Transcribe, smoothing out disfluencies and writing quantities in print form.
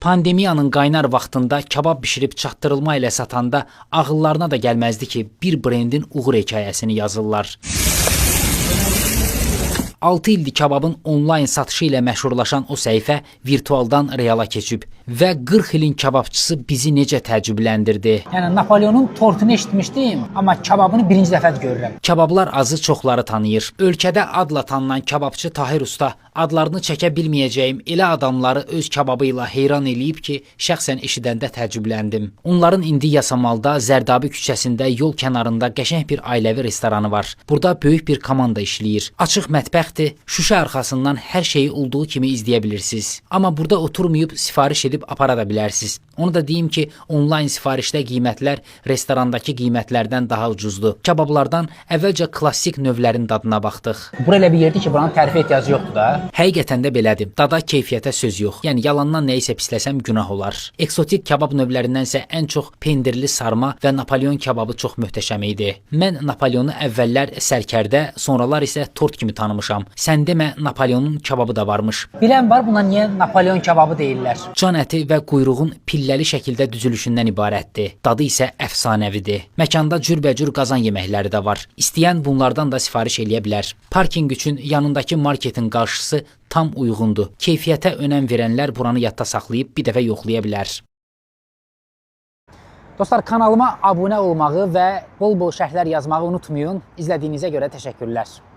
Pandemiyanın qaynar vaxtında kabab bişirib çatdırılma ilə satanda ağıllarına da gəlməzdi ki, bir brendin uğur hekayəsini yazırlar. 6 ildir kababın onlayn satışı ilə məşhurlaşan o səhifə virtualdan reala keçib və 40 ilin kababçısı bizi necə təəccübləndirdi. Yəni Napoleonun tortunu eşitmişdim, amma kababını birinci dəfə görürəm. Kabablar azı çoxları tanıyır. Ölkədə adla tanınan kababçı Tahir Usta adlarını çəkə bilməyəcəyim elə adamları öz kababı ilə heyran eləyib ki, şəxsən eşidəndə təəccübləndim. Onların indi Yasamalda, Zərdabi küçəsində yol kənarında qəşəng bir ailəvi restoranı var. Burada böyük bir komanda işləyir. Açıq mətbəxdir, şüşə arxasından hər şeyi olduğu kimi izləyə bilirsiniz. Amma burada oturmayıb sifariş edib apara da bilərsiniz. Onu da deyim ki, onlayn sifarişdə qiymətlər restorandakı qiymətlərdən daha ucuzdur. Kabablardan əvvəlcə klassik növlərin dadına baxdıq. Bura elə bir yerdir ki, buranın tərifə ehtiyacı yoxdur da. Həqiqətən də belədir. Dada, keyfiyyətə söz yox. Yəni yalandan nə isə pisləsəm günah olar. Eksotik kabab növlərindənsə ən çox pendirli sarma və Napoleon kababı çox möhtəşəm idi. Mən Napoleonu əvvəllər sərkərdə, sonralar isə tort kimi tanımışam. Sən demə, Napoleonun kababı da varmış. Bilən var buna niyə Napoleon kababı deyirlər? Can əti və quyruğun pilləli şəkildə düzülüşündən ibarətdir. Dadı isə əfsanəvidir. Məkanda cürbəcür qazan yeməkləri də var. İstəyən bunlardan da sifariş eləyə bilər. Parking üçün yanındakı marketin qarşısı tam uyğundur. Keyfiyyətə önəm verənlər buranı yadda saxlayıb bir dəfə yoxlaya bilər. Dostlar, kanalıma abunə olmağı və bol-bol şərhlər yazmağı unutmayın. İzlədiyinizə görə təşəkkürlər.